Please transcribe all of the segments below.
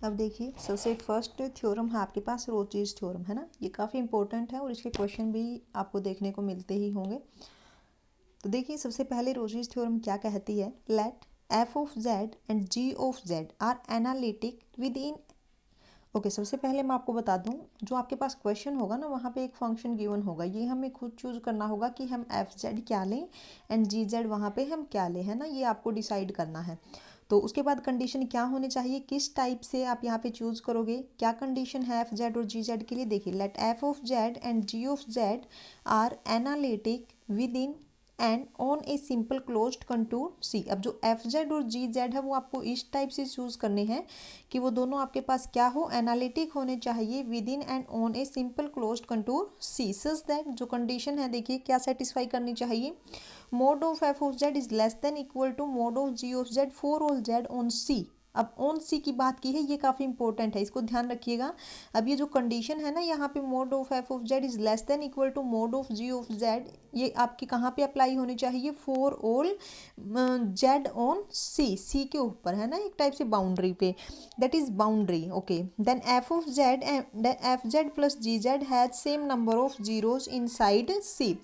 अब देखिए सबसे फर्स्ट थ्योरम है आपके पास रोचीज थ्योरम, है ना। ये काफ़ी इंपॉर्टेंट है और इसके क्वेश्चन भी आपको देखने को मिलते ही होंगे। तो देखिए सबसे पहले रोचीज थ्योरम क्या कहती है, let f of z and g of z are analytic within. Okay, सबसे पहले मैं आपको बता दूं, जो आपके पास क्वेश्चन होगा ना वहाँ पे एक फंक्शन गिवन होगा, ये हमें खुद चूज करना होगा कि हम एफ जेड क्या लें एंड जी जेड वहाँ पे हम क्या लें, है ना। ये आपको डिसाइड करना है। तो उसके बाद कंडीशन क्या होनी चाहिए, किस टाइप से आप यहाँ पे चूज करोगे, क्या कंडीशन है एफ जेड और जी जेड के लिए। देखिए let f of z and g of z are analytic within and on a simple closed contour C. अब जो एफ जेड और जी जेड है वो आपको इस टाइप से चूज करने हैं कि वो दोनों आपके पास क्या हो, एनालिटिक होने चाहिए within and on a simple closed contour C such that. जो कंडीशन है देखिए क्या सेटिस्फाई करनी चाहिए, mod of f of z is less than equal to mod of g of z for all z on C. अब on सी की बात की है, ये काफ़ी इंपॉर्टेंट है, इसको ध्यान रखिएगा। अब ये जो कंडीशन है ना यहाँ पे, mod of f of z is less than equal to mod of g of z, ये आपकी कहाँ पे अप्लाई होनी चाहिए, for all z on C, C के ऊपर, है ना, एक टाइप से बाउंड्री पे, that is boundary. Okay, then f of z and f z plus g z has same number of zeros inside C.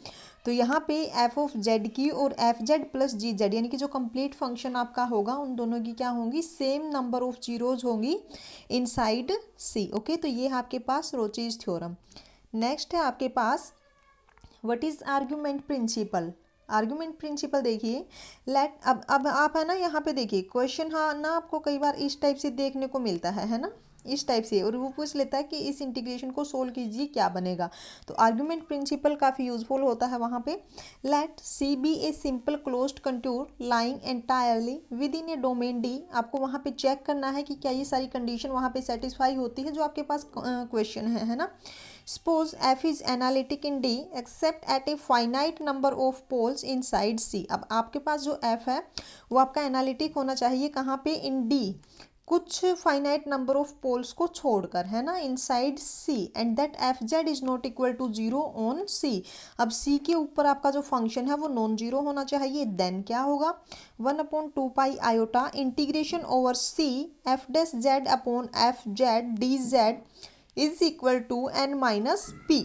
तो यहाँ पे एफ ऑफ जेड की और F z plus g Z यानी कि जो complete function आपका होगा उन दोनों की क्या होंगी, सेम नंबर ऑफ जीरोज होंगी इनसाइड सी। ओके, तो ये है आपके पास रोचीज थ्योरम। नेक्स्ट है आपके पास what is argument principle. Argument principle देखिए, लेट अब आप है ना यहाँ पे देखिए क्वेश्चन हाँ ना आपको कई बार इस टाइप से देखने को मिलता है ना, इस टाइप से, और वो पूछ लेता है कि इस इंटीग्रेशन को सोल्व कीजिए क्या बनेगा। तो आर्ग्यूमेंट प्रिंसिपल काफ़ी यूजफुल होता है वहाँ पे। Let C be a simple closed contour lying entirely within a domain D. आपको वहाँ पे चेक करना है कि क्या ये सारी कंडीशन वहाँ पे सेटिस्फाई होती है जो आपके पास क्वेश्चन है ना। Suppose f is analytic in D except at a finite number of poles inside C। अब आपके पास जो f है वो आपका एनालिटिक होना चाहिए कहाँ पे, इन D, कुछ फाइनाइट नंबर ऑफ पोल्स को छोड़कर, है ना, inside C, and that f z is not equal to zero on C। अब C के ऊपर आपका जो फंक्शन है वो नॉन जीरो होना चाहिए। देन क्या होगा, 1/2 iota integration over C f dash z upon f z d z is equal to n minus p.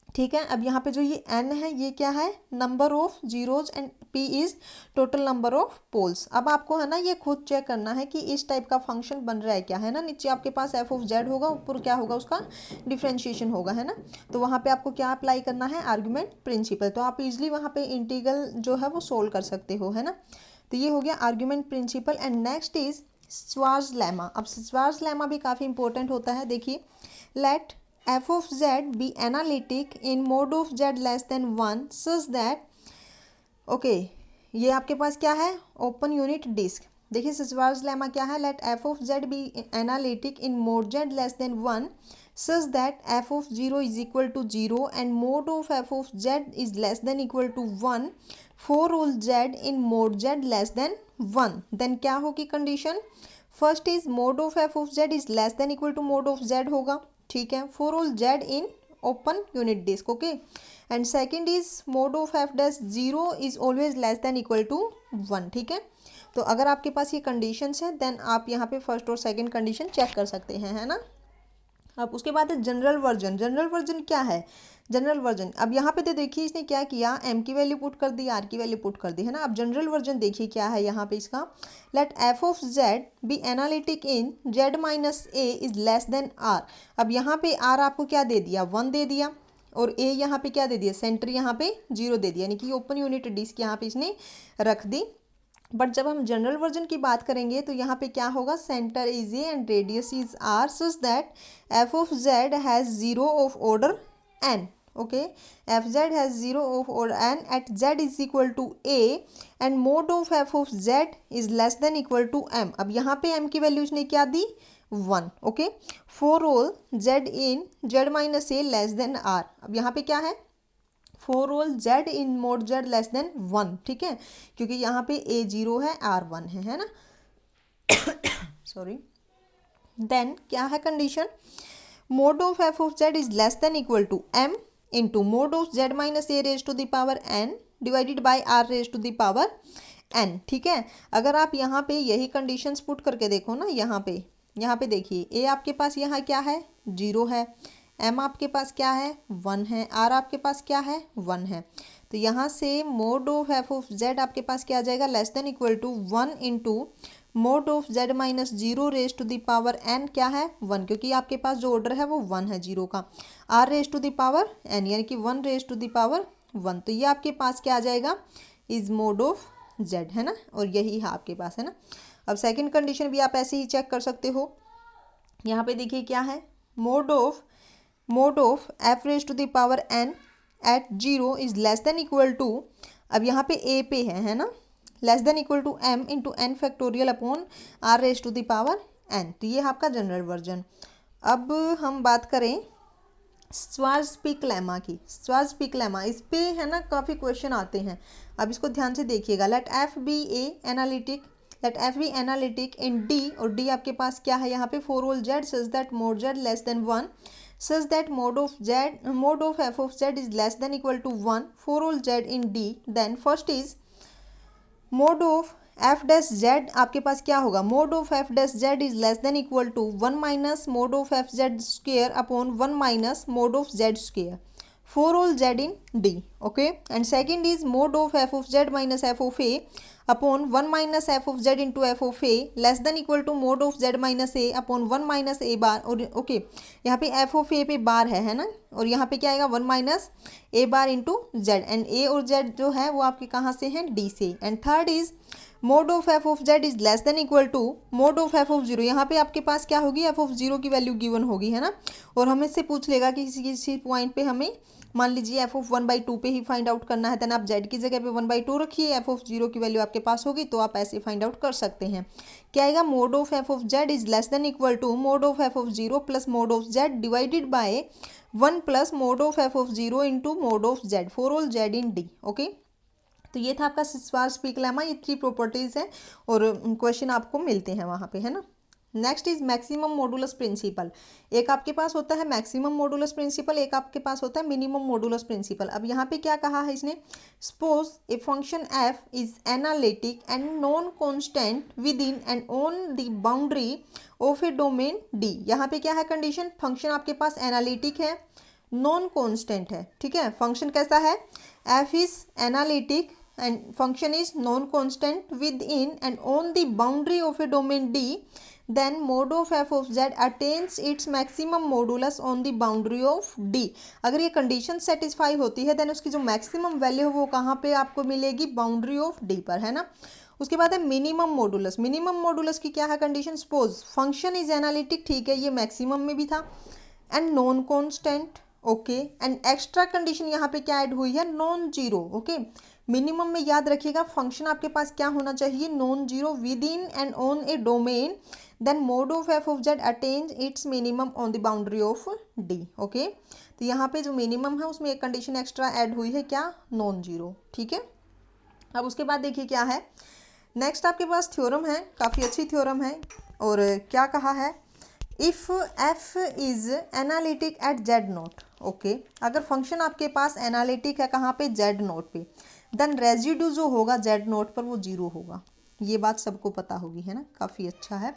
ठीक है, अब यहाँ पे जो ये n है ये क्या है, number of zeros, and p is total number of poles. अब आपको है ना ये खुद चेक करना है कि इस टाइप का फंक्शन बन रहा है क्या, है ना। नीचे आपके पास f ऑफ z होगा, ऊपर क्या होगा, उसका डिफ्रेंशिएशन होगा, है ना। तो वहाँ पे आपको क्या अप्लाई करना है, आर्ग्यूमेंट प्रिंसिपल। तो आप इजिली वहाँ पे इंटीग्रल जो है वो सोल्व कर सकते हो, है ना। तो ये हो गया argument principle. And next is Schwarz lemma. अब श्वार्ट्ज लेमा भी काफ़ी इंपॉर्टेंट होता है। देखिए let f of z be analytic in mod of z less than 1 such that. Okay, ये आपके पास क्या है, ओपन यूनिट डिस्क। देखिए श्वार्ट्ज लेमा क्या है, let f of z be analytic in mod z less than 1 such that f of 0 is equal to 0 and mode of f of z is less than equal to 1 for all z in mode z less than 1। then क्या होगी condition, first is mod of f of z is less than equal to mode of z होगा, ठीक है, for all z in open unit disk। Okay, and second is mod of f dash 0 is always less than equal to 1। ठीक है, तो अगर आपके पास ये conditions हैं देन आप यहाँ पे फर्स्ट और सेकेंड कंडीशन चेक कर सकते हैं, है ना। अब उसके बाद है जनरल वर्जन। जनरल वर्जन क्या है, जनरल वर्जन, अब यहाँ पे तो देखिए इसने क्या किया, m की वैल्यू पुट कर दी, r की वैल्यू पुट कर दी, है ना। अब जनरल वर्जन देखिए क्या है यहाँ पे इसका, let f of z be analytic in z minus a is less than r। अब यहाँ पे r आपको क्या दे दिया, 1 दे दिया, और a यहाँ पे क्या दे दिया, सेंटर यहाँ पे 0 दे दिया, यानी कि ओपन यूनिट डिस्क यहाँ पे इसने रख दी। बट जब हम जनरल वर्जन की बात करेंगे तो यहाँ पे क्या होगा, centre is a and radius is r such that f of z has 0 of order n. Okay, f z has 0 of order n at z is equal to a and mod of f of z is less than equal to m. अब यहाँ पे m की value इसने क्या दी, 1। Okay, for all z in z minus a less than r. अब यहाँ पे क्या है, for all z in mod z less than 1। ठीक है, क्योंकि यहाँ पे a 0 है, r 1 है ना। सॉरी, देन क्या है condition, mod of f of z is less than equal to m into mod of z minus a raise to the power n divided by r raise to the power n। ठीक है, अगर आप यहाँ पे यही conditions put करके देखो ना, यहाँ पे यहाँ पे देखिए ए आपके पास यहाँ क्या है 0 है, एम आपके पास क्या है 1 है, आर आपके पास क्या है 1 है। तो यहाँ से mod of f of z आपके पास क्या आ जाएगा less than equal to 1 into mod of z minus 0 raise to the power n क्या है 1, क्योंकि आपके पास जो ऑर्डर है वो 1 है 0 का, r raise to the power n यानी कि 1 रेज टू द पावर 1। तो ये आपके पास क्या आ जाएगा इज मोड ऑफ जेड है ना, और यही है आपके पास है ना। अब सेकंड कंडीशन भी आप ऐसे ही चेक कर सकते हो। यहाँ पे देखिए क्या है mod of f raise to the power n at 0 is less than equal to, अब यहाँ पे ए पे है ना, less than equal to m into n factorial upon r raise to the power n. तो ये आपका जनरल वर्जन। अब हम बात करें श्वार्ज़-पिक लेमा की। श्वार्ज़-पिक लेमा इस पे है ना काफ़ी क्वेश्चन आते हैं, अब इसको ध्यान से देखिएगा। Let f be analytic in D, और डी आपके पास क्या है यहाँ पे for all z such that mod z less than 1, such that mode of f of z is less than equal to 1 for all z in D, then first is mode of f dash z आपके पास क्या होगा mode of f dash z is less than equal to 1 minus mode of f z square upon 1 minus mode of z square for all z in D, okay। and second is mode of f of z minus f of a upon 1 minus f of z into f of a less than equal to mod of z minus a upon 1 minus A bar, और okay यहाँ पे f of ए पे बार है ना, और यहाँ पे क्या आएगा 1 minus A bar into Z, and A और जेड जो है वो आपके कहाँ से हैं डी से। And third is mod of f of z is less than equal to mod of f of 0, यहाँ पे आपके पास क्या होगी एफ ऑफ 0 की वैल्यू गिवन होगी है ना, और हमें इससे पूछ लेगा कि किसी पॉइंट पे हमें मान लीजिए एफ ऑफ 1/2 पे ही फाइंड आउट करना है, देन आप जेड की जगह पे 1/2 रखिए, एफ ऑफ 0 की वैल्यू आपके पास होगी तो आप ऐसे फाइंड आउट कर सकते हैं। क्या आएगा mod of f of z is less than equal to mod of f of 0 plus mod of z divided by 1 plus mod of f of 0 into mod of z for all z in D, okay. तो ये था आपका Schwartz-pick lemma, ये 3 properties है और question आपको मिलते हैं वहाँ पे है ना। Next is maximum modulus principle. एक आपके पास होता है मैक्सिमम मॉडुलस प्रिंसिपल, एक आपके पास होता है मिनिमम मॉडुलस प्रिंसिपल। अब यहाँ पे क्या कहा है इसने, suppose a function F is analytic and non constant with in and on the boundary of A domain D. यहाँ पे क्या है कंडीशन, फंक्शन आपके पास एनालिटिक है नॉन कॉन्स्टेंट है, ठीक है। फंक्शन कैसा है, F is analytic and function is non-constant within and on the boundary of a domain D, then mod of f of z attains its maximum modulus on the boundary of D। अगर ये condition satisfy होती है then उसकी जो maximum value है वो कहाँ पे आपको मिलेगी, बाउंड्री ऑफ D पर है ना। उसके बाद है मिनिमम मॉडुलस। मिनिमम मॉडुलस की क्या है condition, suppose function is analytic, ठीक है ये मैक्सिमम में भी था, and non constant, okay. And extra condition यहाँ पे क्या ऐड हुई है, नॉन जीरो, ओके। मिनिमम में याद रखिएगा फंक्शन आपके पास क्या होना चाहिए, non zero within and on a domain, then mod of f of z attains its minimum on the boundary of D, okay. तो यहाँ पे जो मिनिमम है उसमें एक कंडीशन एक्स्ट्रा ऐड हुई है, क्या, नॉन जीरो, ठीक है। अब उसके बाद देखिए क्या है, नेक्स्ट आपके पास थ्योरम है, काफ़ी अच्छी थ्योरम है, और क्या कहा है, if f is analytic at z naught, okay. अगर फंक्शन आपके पास एनालिटिक है कहाँ पे, जेड नोट पे, देन रेजिड्यू जो होगा जेड नोट पर वो 0 होगा। ये बात सबको पता होगी है ना, काफ़ी अच्छा है।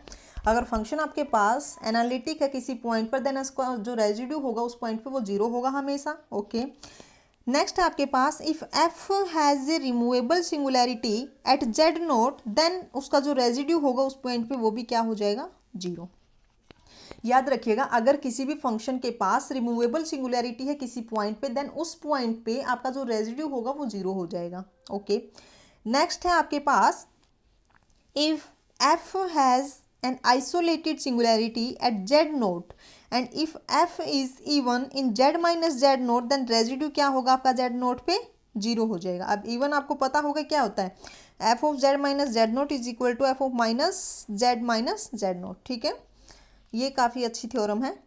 अगर फंक्शन आपके पास एनालिटिक है किसी पॉइंट पर देन उसका जो रेजिड्यू होगा उस पॉइंट पे वो 0 होगा हमेशा, ओके। नेक्स्ट है आपके पास if f has a removable singularity at z naught, then उसका जो रेजिड्यू होगा उस पॉइंट पे वो भी क्या हो जाएगा, 0। याद रखिएगा अगर किसी भी फंक्शन के पास रिमूवेबल सिंगुलैरिटी है किसी पॉइंट पे, देन उस पॉइंट पे आपका जो रेजिड्यू होगा वो 0 हो जाएगा, ओके। नेक्स्ट है आपके पास if f has an isolated singularity at z naught and if f is even in z minus z naught, then residue क्या होगा आपका जेड नोट पे, 0 हो जाएगा। अब इवन आपको पता होगा क्या होता है, f of z minus z naught is equal to f of minus z naught, ठीक है। ये काफ़ी अच्छी थ्योरम है।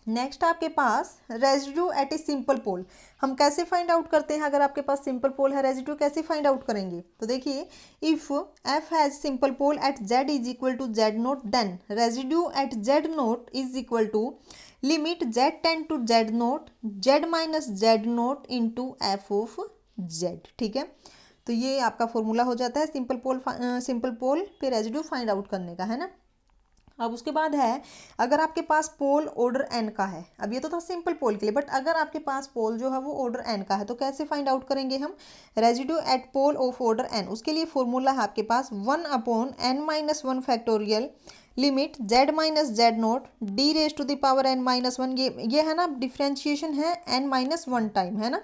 नेक्स्ट आपके पास residue at a simple pole. हम कैसे फाइंड आउट करते हैं, अगर आपके पास सिंपल पोल है रेजिड्यू कैसे फाइंड आउट करेंगे, तो देखिए if f has simple pole at z is equal to z naught, then residue at z naught is equal to limit z tend to z naught z minus z naught into f of z, ठीक है। तो ये आपका formula हो जाता है simple पोल पे residue find out करने का है ना। अब उसके बाद है, अगर आपके पास पोल ऑर्डर n का है, अब ये तो था सिंपल पोल के लिए, बट अगर आपके पास पोल जो है वो ऑर्डर n का है तो कैसे फाइंड आउट करेंगे हम? Residue at pole of order n, उसके लिए फॉर्मूला है आपके पास 1/n-1 factorial limit z minus z naught d raise to the power n-1, ये है ना, डिफ्रेंशिएशन है n-1 टाइम, है ना,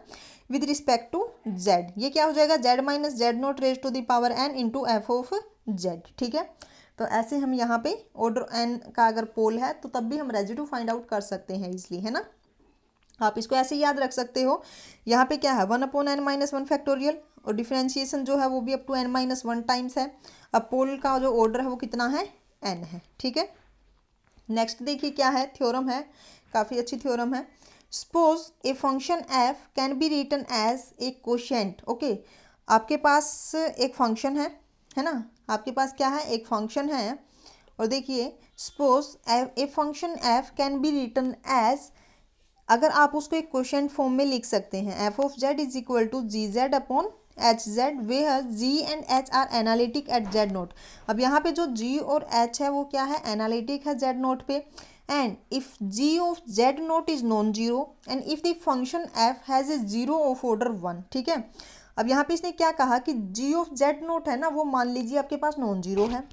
विद रिस्पेक्ट टू z। ये क्या हो जाएगा? z minus z naught raise to the power n into f of z। ठीक है, तो ऐसे हम यहाँ पे ऑर्डर n का अगर पोल है तो तब भी हम रेजिड्यू फाइंड आउट कर सकते हैं इसलिए, है ना। आप इसको ऐसे याद रख सकते हो। यहाँ पे क्या है? 1/n-1 फैक्टोरियल, और डिफ्रेंशिएशन जो है वो भी अप टू n-1 टाइम्स है। अब पोल का जो ऑर्डर है वो कितना है? n है। ठीक है, नेक्स्ट देखिए क्या है, थ्योरम है, काफ़ी अच्छी थ्योरम है। Suppose a function f can be written as a quotient. Okay, आपके पास एक फंक्शन है ना, आपके पास क्या है? एक फंक्शन है, और देखिए suppose a function f can be written as, अगर आप उसको एक कोशेंट फॉर्म में लिख सकते हैं, f of z is equal to g z upon h z, where g and h are analytic at z naught. अब यहाँ पे जो जी और एच है वो क्या है? एनालिटिक है जेड नोट पे। And if g of z naught is non zero and if the function f has a zero of order 1। ठीक है, अब यहाँ पे इसने क्या कहा कि जी ऑफ जेड नोट है ना, वो मान लीजिए आपके पास नॉन जीरो है,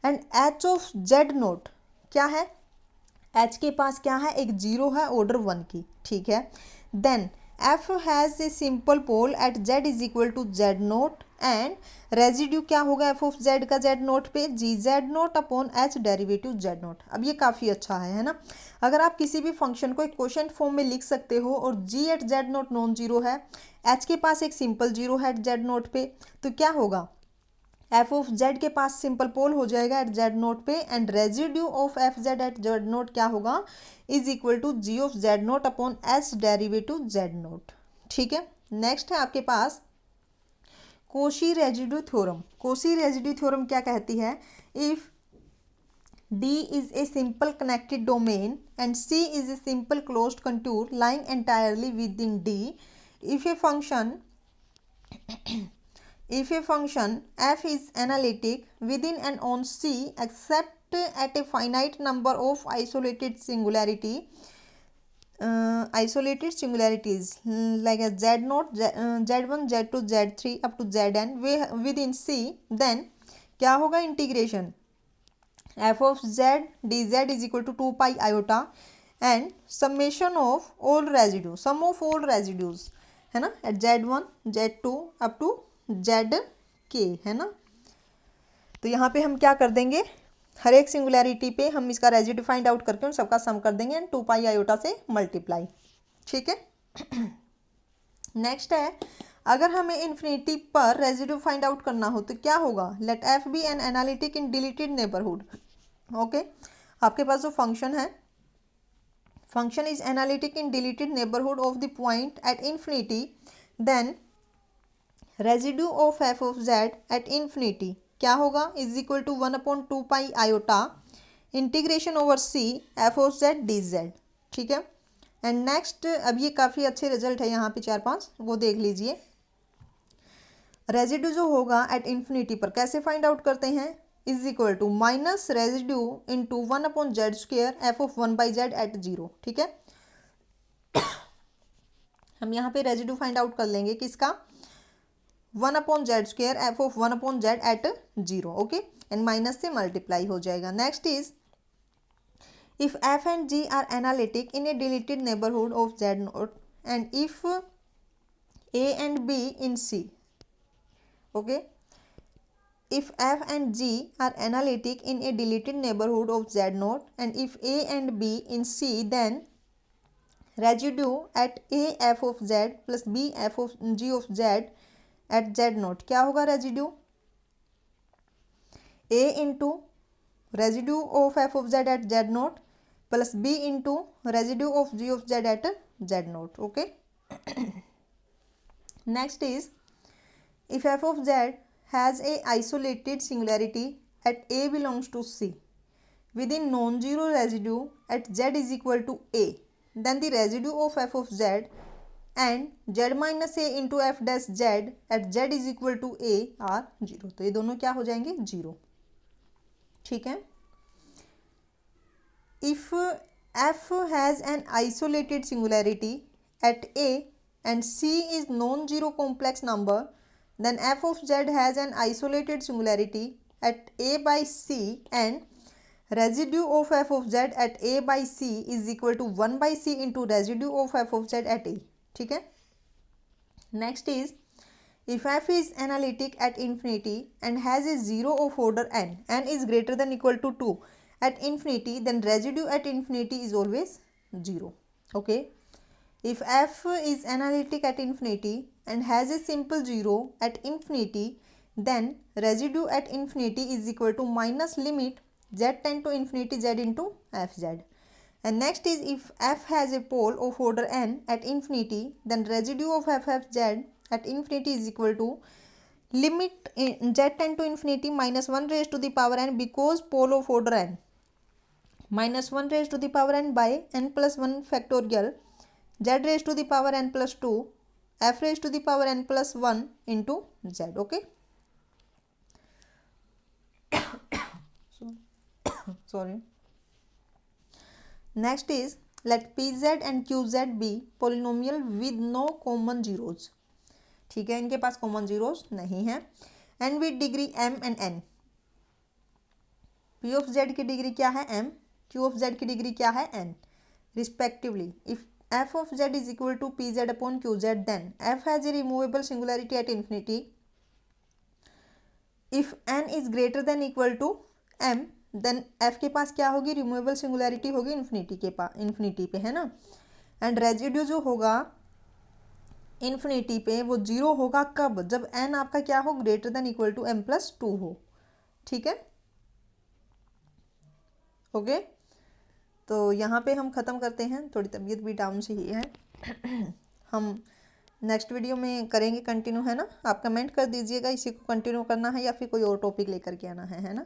and H of z naught क्या है? एच के पास क्या है? एक जीरो है ऑर्डर 1 की। ठीक है, then f has a simple pole at z is equal to z naught, and residue क्या होगा एफ ऑफ जेड का जेड नोट पे? G z naught upon h derivative z naught. अब ये काफ़ी अच्छा है ना, अगर आप किसी भी फंक्शन को एक क्वोशिएंट फॉर्म में लिख सकते हो और g at z naught non zero है, एच के पास एक सिंपल जीरो है एट जेड नोट पे, तो क्या होगा? एफ ऑफ जेड के पास सिंपल पोल हो जाएगा एट जेड नोट पे, and residue of f z at z naught क्या होगा? Is equal to g of z naught upon h derivative z naught. ठीक है, नेक्स्ट है आपके पास Cauchy residue theorem. Cauchy residue theorem क्या कहती है? If D is a simple connected domain and C is a simple closed contour lying entirely within D, if a function f is analytic within and on C except at a finite number of isolated singularities like a z naught, z1, z2, z3 up to zn within C, then क्या होगा? Integration f of z d z is equal to 2 pi iota and summation of all residue, sum of all residues, है ना, eight z1, z2 up to zk, है ना। तो यहाँ पे हम क्या कर देंगे? हर एक सिंगुलैरिटी पे हम इसका रेजिड्यू फाइंड आउट करके उन सबका सम कर देंगे एंड 2 पाई आयोटा से मल्टीप्लाई। ठीक है, नेक्स्ट है, अगर हमें इन्फिनिटी पर रेजिड्यू फाइंड आउट करना हो तो क्या होगा? Let f be an analytic in deleted neighbourhood. Okay, आपके पास जो फंक्शन है, function is analytic in deleted neighbourhood of the point at infinity, then residue of f of z at infinity क्या होगा? Is equal to 1/2 pi iota integration over C f of z d z. ठीक है, and next, अब ये काफ़ी अच्छे result है यहाँ पे 4-5, वो देख लीजिए। रेजिड्यू जो होगा एट इन्फिनिटी पर कैसे फाइंड आउट करते हैं? Is equal to minus residue into 1/z² f of 1/z at 0। ठीक है, हम यहाँ पे रेजिड्यू फाइंड आउट कर लेंगे किसका? 1/z² f of 1/z at 0। Okay, and minus से मल्टीप्लाई हो जाएगा। Next is if f and g are analytic in a deleted neighborhood of z naught and if a and b in c, okay, if f and g are analytic in a deleted neighborhood of z naught and if a and b in c, then residue at a f of z plus b f of g of z at z naught क्या होगा? Residue a into residue of f of z at z naught plus b into residue of g of z at z naught. Okay, next is if f of z has a isolated singularity at a belongs to c within non-zero residue at z is equal to a, then the residue of f of z and z minus a into f dash z at z is equal to a are 0। तो ये दोनों क्या हो जाएंगे? 0। ठीक है, if f has an isolated singularity at a and c is non-zero complex number, then f of z has an isolated singularity at a by c and residue of f of z at a by c is equal to 1 by c into residue of f of z at a. ठीक है. Next is, if f is analytic at infinity and has a zero of order n is greater than equal to 2 at infinity, then residue at infinity is always 0. Okay. If f is analytic at infinity and has a simple 0 at infinity, then residue at infinity is equal to minus limit z tend to infinity z into fz. And next is, if f has a pole of order n at infinity, then residue of ffz at infinity is equal to limit z tend to infinity minus 1 raised to the power n, because pole of order n minus 1 raised to the power n by n plus 1 factorial z raised to the power n plus 2 f raised to the power n plus 1 into z. Okay. Sorry. Next is, let pz and qz be polynomial with no common zeros. ठीक है, इनके पास common zeros नहीं है. And with degree m and n. p of z की degree क्या है? m. q of z की degree क्या है? n respectively. If f of z is equal to pz upon qz, then f has a removable singularity at infinity if n is greater than equal to m, then f के पास क्या होगी? Removable singularity होगी infinity के पास, infinity पे, है ना. And residue जो होगा इन्फिनिटी पे वो 0 होगा कब? जब n आपका क्या हो? Greater than equal to m plus 2 हो. ठीक है. ओके. तो यहाँ पे हम ख़त्म करते हैं. थोड़ी तबीयत भी डाउन सी ही है. हम नेक्स्ट वीडियो में करेंगे कंटिन्यू, है ना. आप कमेंट कर दीजिएगा इसी को कंटिन्यू करना है या फिर कोई और टॉपिक लेकर के आना है ना.